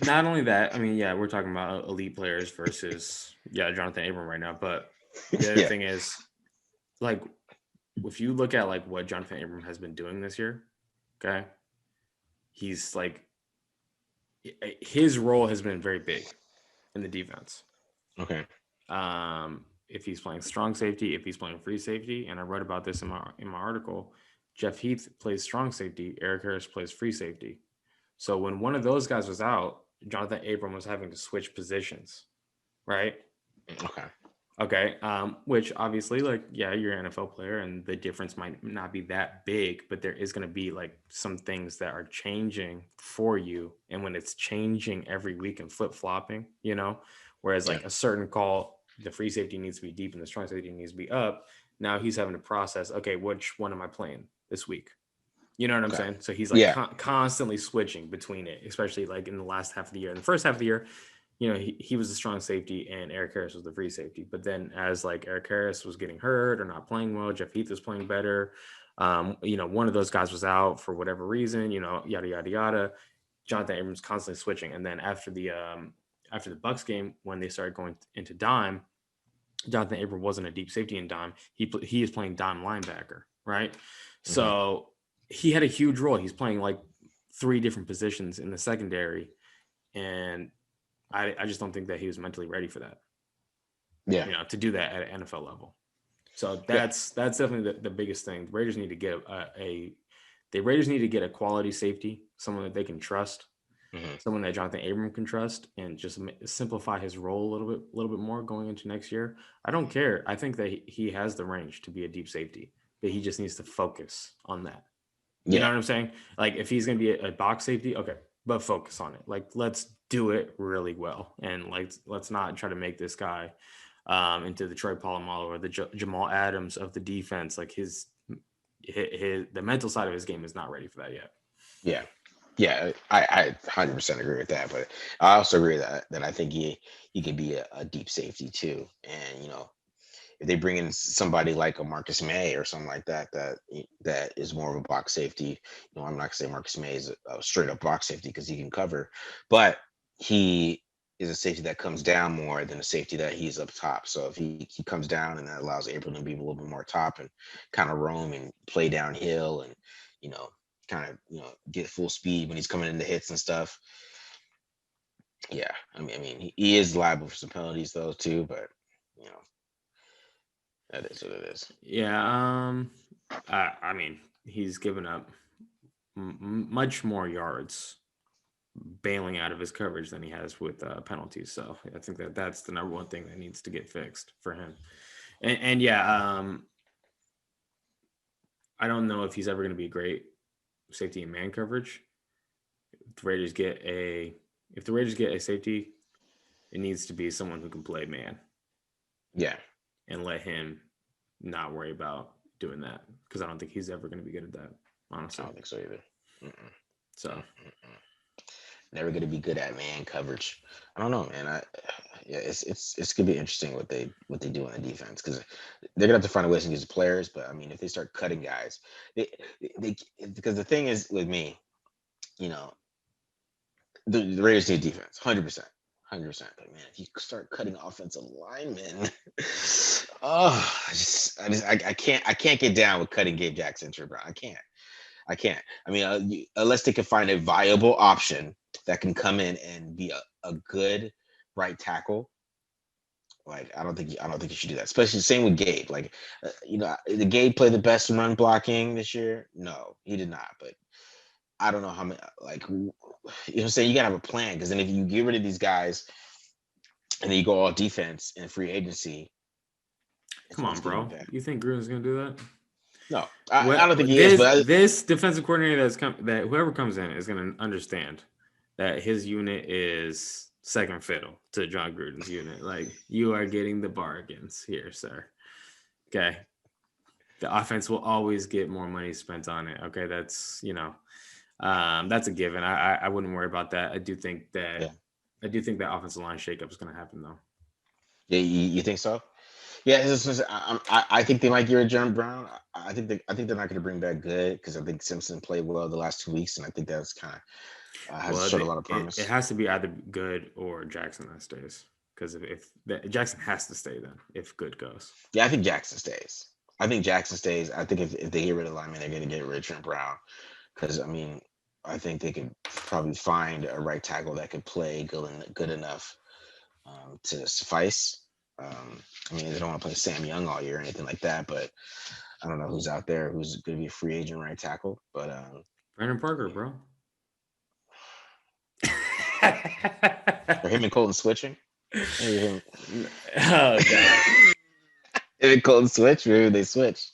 not only that, I mean, yeah, we're talking about elite players versus Johnathan Abram right now, but the other Yeah. thing is, like, if you look at like what Johnathan Abram has been doing this year, okay, he's like his role has been very big in the defense. Okay. If he's playing strong safety, if he's playing free safety, and I wrote about this in my article, Jeff Heath plays strong safety, Eric Harris plays free safety. So when one of those guys was out, Johnathan Abram was having to switch positions, right? Okay. Okay. Which obviously, like, yeah, you're an NFL player and the difference might not be that big, but there is going to be like some things that are changing for you. And when it's changing every week and flip flopping, whereas Yeah. like a certain call, the free safety needs to be deep and the strong safety needs to be up. Now he's having to process, okay, which one am I playing this week? You know what I'm Okay. saying? So he's like Yeah. constantly switching between it, especially like in the last half of the year. In the first half of the year, he was the strong safety and Eric Harris was the free safety. But then as like Eric Harris was getting hurt or not playing well, Jeff Heath was playing better. One of those guys was out for whatever reason, yada, yada, yada. Johnathan Abrams constantly switching. And then after the Bucs game, when they started going into dime, Johnathan Abram wasn't a deep safety in dime. He is playing dime linebacker, right? Mm-hmm. So he had a huge role. He's playing like 3 different positions in the secondary. And I just don't think that he was mentally ready for that. Yeah. To do that at an NFL level. So that's definitely the biggest thing. The Raiders need to get a quality safety, someone that they can trust, someone that Johnathan Abram can trust, and just simplify his role a little bit more going into next year. I don't care. I think that he has the range to be a deep safety, but he just needs to focus on that. You know what I'm saying? Like if he's going to be a box safety, okay, but focus on it. Like let's do it really well, and like let's not try to make this guy into the Troy Polamalu or the Jamal Adams of the defense. Like the mental side of his game is not ready for that yet. Yeah. Yeah, I 100% agree with that, but I also agree that I think he can be a deep safety too, and if they bring in somebody like a Marcus May or something like that, that is more of a box safety. I'm not gonna say Marcus May is a straight up box safety because he can cover, but he is a safety that comes down more than a safety that he's up top. So if he comes down, and that allows April to be a little bit more top and kind of roam and play downhill and kind of get full speed when he's coming into hits and stuff. Yeah, I mean he is liable for some penalties though too, but that is what it is. Yeah. I mean, he's given up much more yards bailing out of his coverage than he has with penalties. So I think that's the number one thing that needs to get fixed for him. And I don't know if he's ever going to be a great safety and man coverage. If the Raiders get a safety, it needs to be someone who can play man. Yeah. And let him not worry about doing that, because I don't think he's ever going to be good at that. I honestly. don't think so either. So Never going to be good at man coverage. I don't know, man. Yeah, it's gonna be interesting what they do on the defense because they're gonna have to find ways to use the players. But I mean, if they start cutting guys, they because the thing is with me, you know, the Raiders need defense, 100%. 100%. But man, if you start cutting offensive linemen, oh, I can't get down with cutting Gabe Jackson, Brown. I can't. I mean, unless they can find a viable option that can come in and be a good right tackle. Like I don't think you should do that. Especially same with Gabe. Like, did Gabe play the best run blocking this year? No, he did not. But I don't know how many. Like, what I'm saying, you gotta have a plan because then if you get rid of these guys and then you go all defense in free agency, come on, it's gonna be bro. bad. You think Gruden's gonna do that? No, I don't think he is. But This defensive coordinator that whoever comes in is going to understand that his unit is second fiddle to John Gruden's unit. Like, you are getting the bargains here, sir. Okay, the offense will always get more money spent on it. Okay, that's that's a given. I wouldn't worry about that. I do think that offensive line shakeup is going to happen though. yeah, you think so? Yeah, I think they might get rid of Jeremy Brown. I think they're not going to bring back good because I think Simpson played well the last 2 weeks, and I think that's kind of has showed a lot of promise. It has to be either good or Jackson that stays because if Jackson has to stay then if good goes. Yeah, I think Jackson stays. I think if they get rid of lineman, they're going to get rid of Trent Brown because I mean I think they could probably find a right tackle that could play good enough to suffice. I mean, they don't want to play Sam Young all year or anything like that, but I don't know who's out there who's going to be a free agent right tackle. But Brandon Parker, bro. Are him and Kolton switching? Oh god. Him and Kolton switch? Maybe they switch.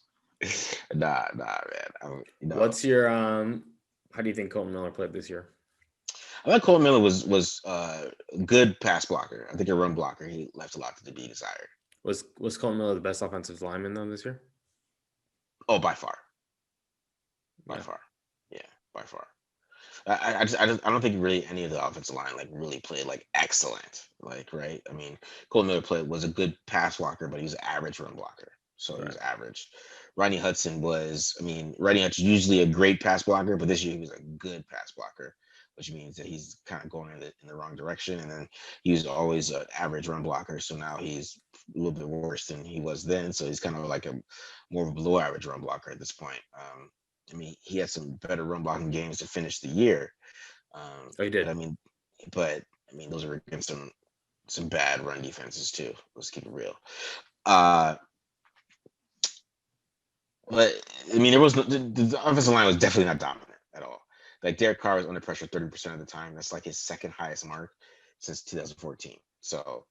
Nah, man. What's your how do you think Kolton Miller played this year? I thought Kolton Miller was good pass blocker. I think a run blocker. He left a lot to be desired. Was Kolton Miller the best offensive lineman though this year? Oh, by far. By far. Yeah, by far. I don't think really any of the offensive line like really played like excellent. Like, right? I mean, Kolton Miller was a good pass blocker, but he was an average run blocker. So he was average. Rodney Hudson usually a great pass blocker, but this year he was a good pass blocker, which means that he's kind of going in the wrong direction. And then he was always an average run blocker. So now he's a little bit worse than he was then. So he's kind of like more of a below average run blocker at this point. I mean, he had some better run blocking games to finish the year. He did. But those are against some bad run defenses too. Let's keep it real. But I mean, the offensive line was definitely not dominant at all. Like Derek Carr was under pressure 30% of the time. That's like his second highest mark since 2014. So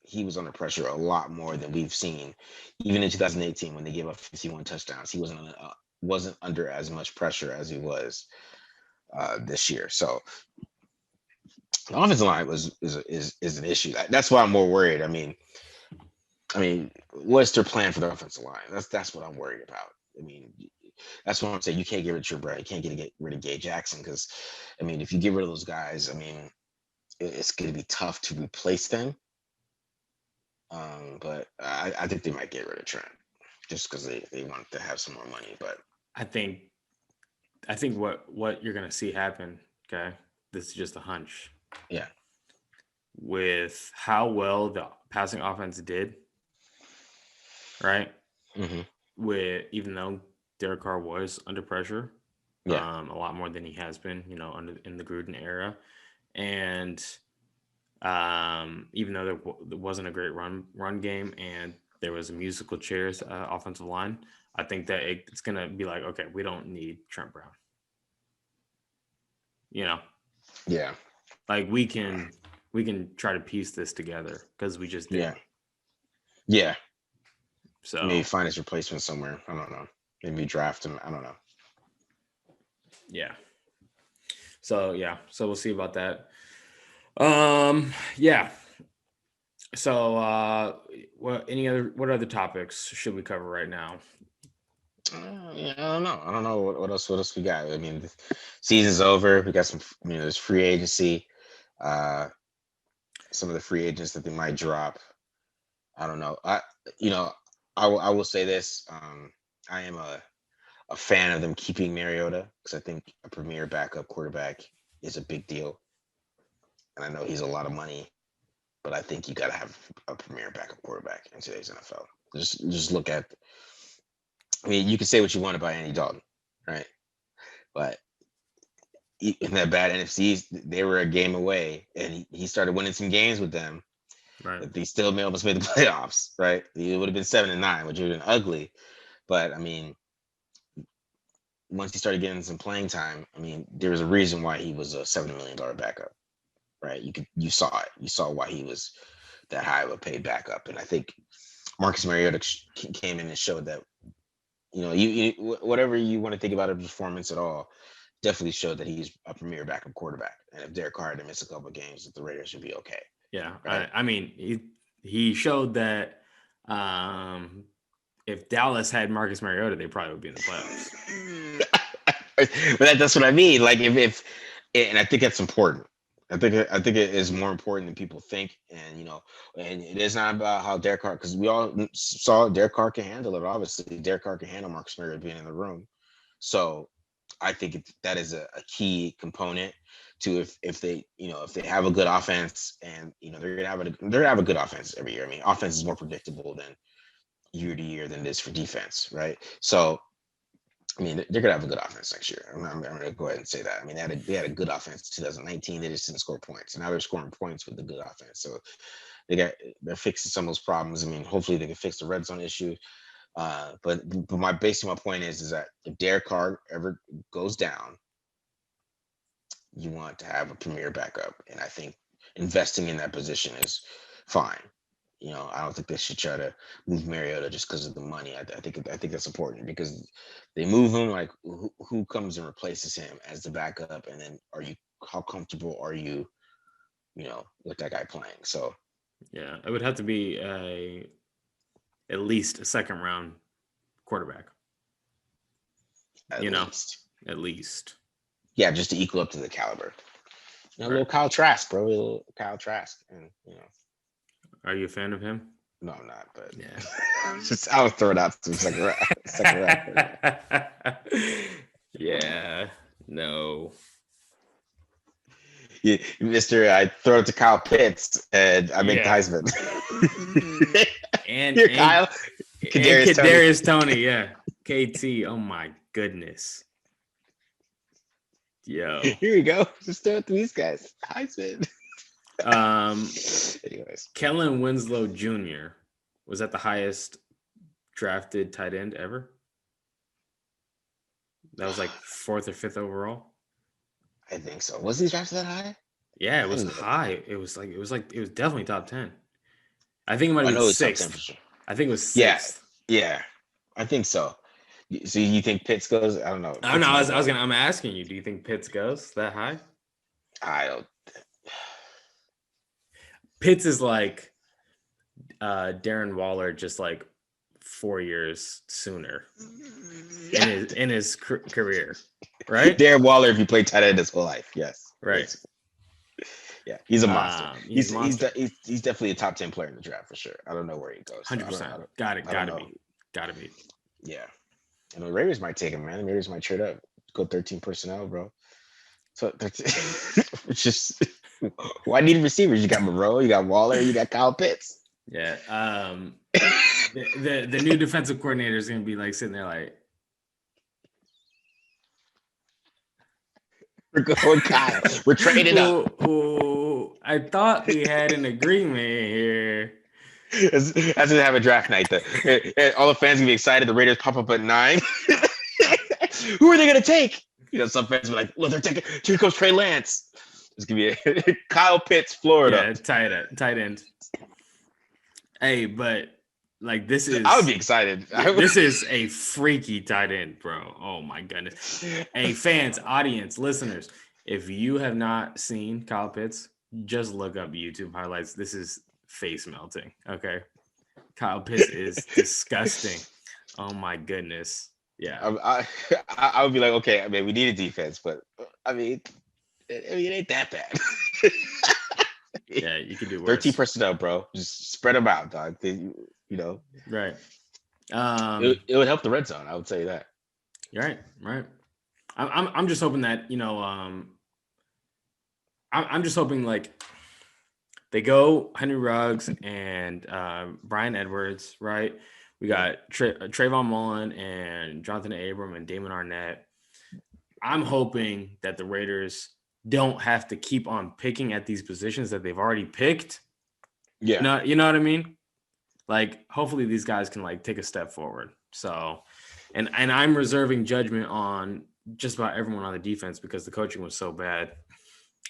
he was under pressure a lot more than we've seen, even in 2018 when they gave up 51 touchdowns. He wasn't under as much pressure as he was this year. So the offensive line is an issue. That's why I'm more worried. I mean, what's their plan for the offensive line? That's what I'm worried about. I mean, that's what I'm saying. You can't get rid of Trent Brown. You can't get rid of Gabe Jackson because, I mean, if you get rid of those guys, I mean, it's going to be tough to replace them. But I think they might get rid of Trent just because they want to have some more money. But I think what you're going to see happen, okay, this is just a hunch. Yeah. With how well the passing offense did, right? Mm-hmm. Even though Derek Carr was under pressure, a lot more than he has been, in the Gruden era, and even though there wasn't a great run game and there was a musical chairs offensive line, I think that it's gonna be like, okay, we don't need Trent Brown. Yeah. Like we can try to piece this together because we just did. Yeah. So maybe find his replacement somewhere. I don't know. Maybe draft him. I don't know. Yeah. So we'll see about that. Yeah. So what other topics should we cover right now? Yeah, I don't know what else. What else we got? I mean, the season's over. We got some. There's free agency. Uh, some of the free agents that they might drop. I don't know. You know, I will say this. I am a fan of them keeping Mariota because I think a premier backup quarterback is a big deal, and I know he's a lot of money, but I think you got to have a premier backup quarterback in today's NFL. Just look at. I mean, you can say what you want about Andy Dalton, right? But in that bad NFC, they were a game away, and he started winning some games with them. Right. But they still almost made the playoffs, right? It would have been 7-9, which would have been ugly. But I mean, once he started getting some playing time, I mean, there was a reason why he was a $7 million backup, right? You saw it. You saw why he was that high of a paid backup, and I think Marcus Mariota came in and showed that. You whatever you want to think about his performance at all, definitely showed that he's a premier backup quarterback. And if Derek Carr had to miss a couple of games, that the Raiders should be okay. Yeah, right? I mean, he showed that if Dallas had Marcus Mariota, they probably would be in the playoffs. But that's what I mean. Like if and I think that's important. I think it is more important than people think, and and it is not about how Derek Carr, because we all saw Derek Carr can handle it. Obviously, Derek Carr can handle Marcus Mariota being in the room. So I think that is a key component to if they if they have a good offense, and they're gonna have a good offense every year. I mean, offense is more predictable than year to year than it is for defense, right? So I mean, they're gonna have a good offense next year. I'm gonna go ahead and say that. I mean, they had a good offense in 2019. They just didn't score points. Now they're scoring points with the good offense. So they're fixing some of those problems. I mean, hopefully they can fix the red zone issue. But my point is that if Derek Carr ever goes down, you want to have a premier backup, and I think investing in that position is fine. I don't think they should try to move Mariota just because of the money. I think that's important, because they move him, like who comes and replaces him as the backup, and then how comfortable are you, with that guy playing? So yeah, it would have to be at least a second round quarterback. At least. Yeah, just to equal up to the caliber. Right. A little Kyle Trask, bro. A little Kyle Trask, and Are you a fan of him? No, I'm not. But yeah, I was throwing out some second round. Yeah, no. Yeah, Mr. I throw it to Kyle Pitts and I make the Heisman. and Kyle. Kadarius Toney, yeah. KT. Oh my goodness. Yo. Here we go. Just throw it to these guys. Heisman. Anyways. Kellen Winslow Jr. was that the highest drafted tight end ever? That was like 4th or 5th overall. I think so. Was he drafted that high? Yeah, it was high. It was definitely top 10. I think it might have been 6th. Sure. I think it was 6th. Yeah. I think so. So you think Pitts goes? I don't know. I don't know. I'm asking you. Do you think Pitts goes that high? I don't. Pitts is like Darren Waller, just like 4 years sooner in his career, right? Darren Waller, if he played tight end his whole life, yes, right. Basically. Yeah, he's a monster. He's definitely a top 10 player in the draft for sure. I don't know where he goes. 100%. Gotta be. Yeah. And the Raiders might take him, man. The Raiders might trade up. Go 13 personnel, bro. So it's just why need receivers? You got Moreau, you got Waller, you got Kyle Pitts. Yeah. The new defensive coordinator is gonna be like sitting there like, we're going Kyle. We're trading up. I thought we had an agreement here. That's gonna have a draft night. All the fans gonna be excited. The Raiders pop up at 9. Who are they gonna take? Some fans are like, "Well, they're taking. Here comes Trey Lance." It's gonna be a Kyle Pitts, Florida. Yeah, tight end. Hey, but like this is. I would be excited. This is a freaky tight end, bro. Oh my goodness. Hey, fans, audience, listeners, if you have not seen Kyle Pitts, just look up YouTube highlights. This is face melting. Okay, Kyle Pitts is disgusting. Oh my goodness. Yeah. I would be like, okay, I mean, we need a defense, but I mean, it ain't that bad. Yeah, you could do 13 worse. personnel, bro. Just spread them out, dog. Right. It would help the red zone. I would say that. You're right. Right. I'm just hoping that, I'm just hoping like they go Henry Ruggs and Brian Edwards, right? We got Trayvon Mullen and Johnathan Abram and Damon Arnett. I'm hoping that the Raiders don't have to keep on picking at these positions that they've already picked. Yeah. You know what I mean? Like, hopefully these guys can like take a step forward. So, and I'm reserving judgment on just about everyone on the defense because the coaching was so bad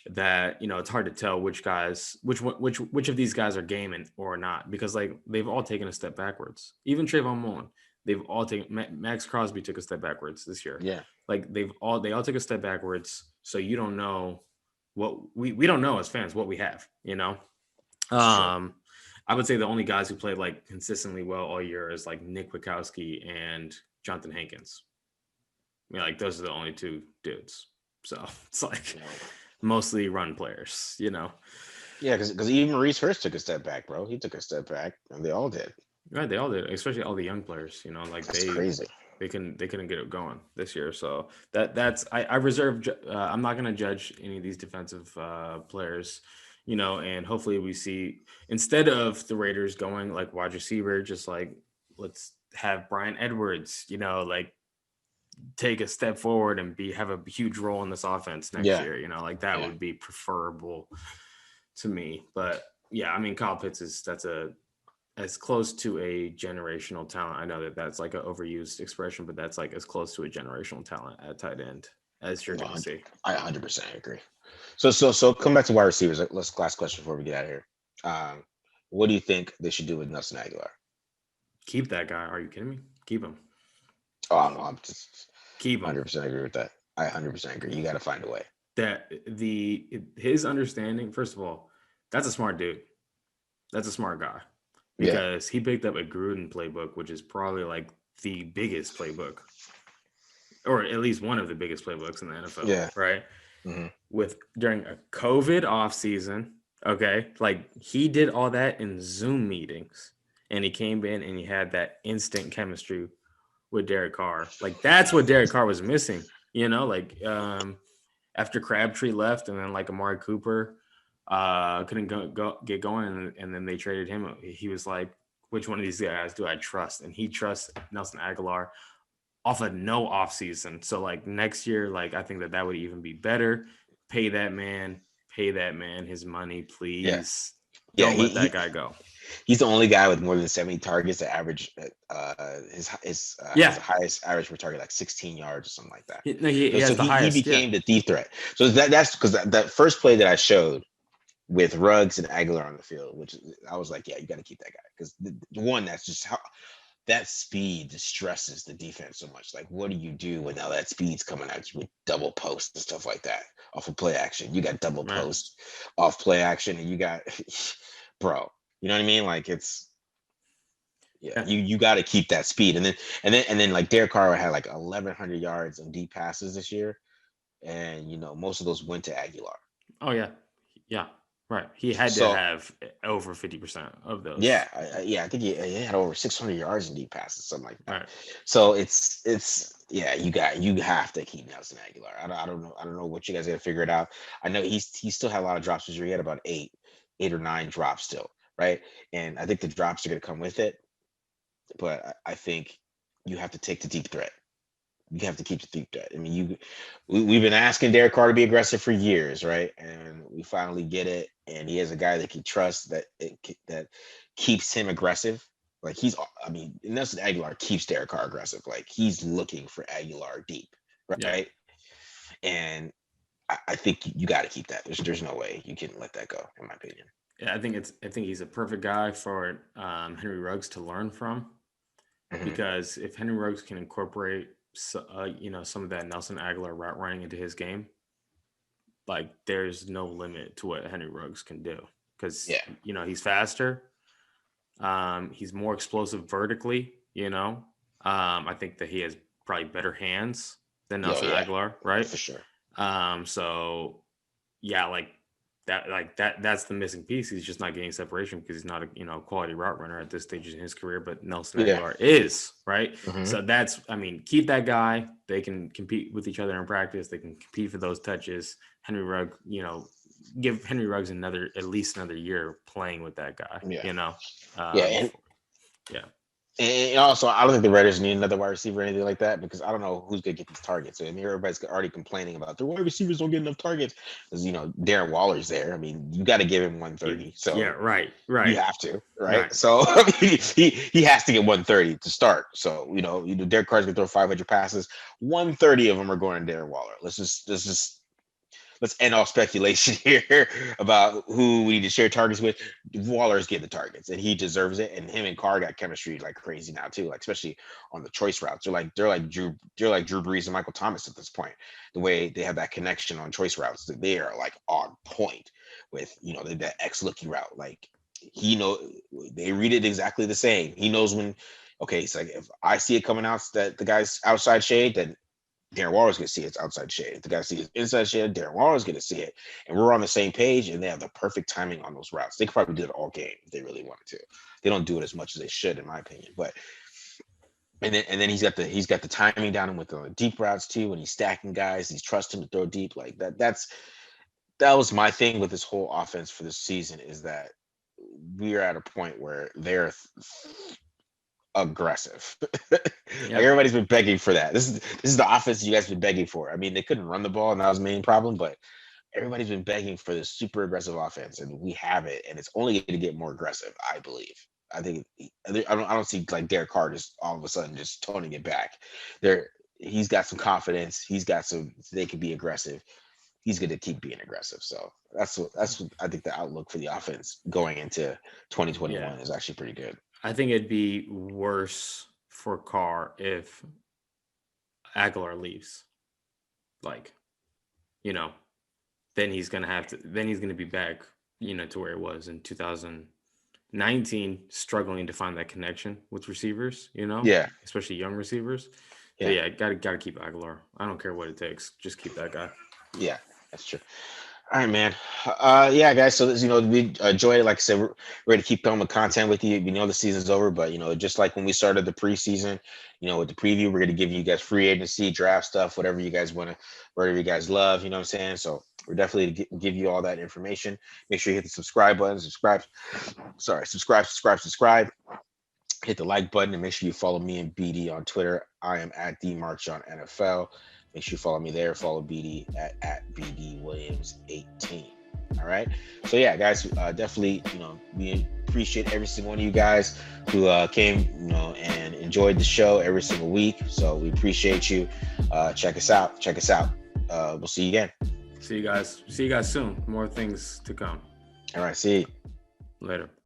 that it's hard to tell which of these guys are gaming or not, because like they've all taken a step backwards. Even Trayvon Mullen, they've all taken. Max Crosby took a step backwards this year. Yeah. Like they all took a step backwards. So you don't know what we don't know as fans what we have. I would say the only guys who played like consistently well all year is like Nick Wachowski and Jonathan Hankins. I mean, like those are the only two dudes. So it's like mostly run players, Yeah, because even Maurice Hurst took a step back, bro. He took a step back, and they all did. Right, they all did, especially all the young players. Like That's crazy. They couldn't get it going this year. So that's I reserve. I'm not going to judge any of these defensive players. And hopefully we see, instead of the Raiders going like wide receiver, just like let's have Brian Edwards, like take a step forward and have a huge role in this offense next year. Like that would be preferable to me. But yeah, I mean, Kyle Pitts that's as close to a generational talent. I know that's like an overused expression, but that's like as close to a generational talent at tight end as you're going to see. I 100% agree. So come back to wide receivers. Last question before we get out of here. What do you think they should do with Nelson Aguilar? Keep that guy. Are you kidding me? Keep him. Oh, no, I'm just keep him. 100% agree with that. I 100% agree. You got to find a way. That his understanding, first of all, that's a smart dude. That's a smart guy. Because he picked up a Gruden playbook, which is probably like the biggest playbook, or at least one of the biggest playbooks in the NFL. Yeah. Right. Mm-hmm. During a COVID offseason. Okay. Like he did all that in Zoom meetings, and he came in and he had that instant chemistry with Derek Carr. Like that's what Derek Carr was missing, like after Crabtree left and then like Amari Cooper couldn't get going, and then they traded him. He was like, which one of these guys do I trust? And he trusts Nelson Aguilar off of no offseason. So like next year, like I think that would even be better. Pay that man his money, please. Don't let that guy go. He's the only guy with more than 70 targets that average his highest average per target, like 16 yards or something like that. He became the deep threat. So that's because that first play that I showed with Ruggs and Aguilar on the field, which I was like, yeah, you got to keep that guy, because the one, that's just how that speed distresses the defense so much. Like, what do you do when now that speed's coming at you with double post and stuff like that off of play action? You got double post off play action, and you got, bro, you know what I mean? Like you got to keep that speed, and then like Derek Carr had like 1,100 yards of deep passes this year, and most of those went to Aguilar. Oh yeah. Right. He had to have over 50% of those. Yeah. I think he had over 600 yards in deep passes, something like that. Right. So it's you have to keep Nelson Aguilar. I don't know what you guys got to figure it out. I know he still had a lot of drops this year. He had about eight or nine drops still, right? And I think the drops are going to come with it. But I think you have to take the deep threat. You have to keep the deep threat. I mean, we've been asking Derek Carr to be aggressive for years, right? And we finally get it. And he has a guy that can trust that keeps him aggressive. Like Nelson Aguilar keeps Derek Carr aggressive. Like he's looking for Aguilar deep, right? Yeah. And I think you got to keep that. There's no way you can let that go, in my opinion. Yeah, I think he's a perfect guy for Henry Ruggs to learn from, because if Henry Ruggs can incorporate some of that Nelson Aguilar route running into his game, like there's no limit to what Henry Ruggs can do, because he's faster, he's more explosive vertically. I think that he has probably better hands than Yeah, Nelson yeah, Aguilar, right? for sure. So yeah, that's the missing piece. He's just not getting separation because he's not a quality route runner at this stage in his career, but Nelson Yeah. Aguilar is, right? Mhm. So keep that guy. They can compete with each other in practice. They can compete for those touches. Henry Ruggs, give Henry Ruggs at least another year playing with that guy. Yeah. Yeah. And also, I don't think the Raiders need another wide receiver or anything like that, because I don't know who's going to get these targets. I mean, everybody's already complaining about the wide receivers don't get enough targets because, Darren Waller's there. I mean, you got to give him 130. So Yeah, right. you have to, right? Right. So I mean, he has to get 130 to start. So, Derek Carr's going to throw 500 passes. 130 of them are going to Darren Waller. Let's end all speculation here about who we need to share targets with. Waller's getting the targets, and he deserves it. And him and Carr got chemistry like crazy now too, like especially on the choice routes. They're like Drew Brees and Michael Thomas at this point. The way they have that connection on choice routes, that they are like on point with that X looky route. Like they read it exactly the same. He knows when. Okay, so like if I see it coming out that the guy's outside shade, then Darren Waller's going to see it's outside shade. If the guy sees inside shade, Darren Waller's going to see it. And we're on the same page, and they have the perfect timing on those routes. They could probably do it all game if they really wanted to. They don't do it as much as they should, in my opinion. But and then he's got the timing down and with the deep routes too. When he's stacking guys, he's trusting to throw deep like that. That was my thing with this whole offense for this season, is that we are at a point where they're aggressive. Like everybody's been begging for that. This is the offense you guys have been begging for. I mean, they couldn't run the ball, and that was the main problem, but everybody's been begging for this super aggressive offense, and we have it, and it's only going to get more aggressive, I believe. I think I don't see like Derek Carr just all of a sudden just toning it back. He's got some confidence. They can be aggressive. He's going to keep being aggressive. So that's what I think the outlook for the offense going into 2021 is actually pretty good. I think it'd be worse for Carr if Aguilar leaves. Then he's gonna be back, to where it was in 2019, struggling to find that connection with receivers, especially young receivers. Yeah, gotta keep Aguilar. I don't care what it takes. Just keep that guy. Yeah, that's true. All right, man. Yeah, guys. So we enjoyed it. Like I said, we're ready to keep filming content with you. We know the season's over, but just like when we started the preseason, with the preview, we're gonna give you guys free agency, draft stuff, whatever you guys want to, whatever you guys love. You know what I'm saying? So we're definitely give you all that information. Make sure you hit the subscribe button. Subscribe. Hit the like button, and make sure you follow me and BD on Twitter. I am at @DMarchJohnNFL. Make sure you follow me there. Follow BD at BDWilliams18. All right. So yeah, guys, definitely, we appreciate every single one of you guys who came, and enjoyed the show every single week. So we appreciate you. Check us out. We'll see you again. See you guys soon. More things to come. All right. See you later.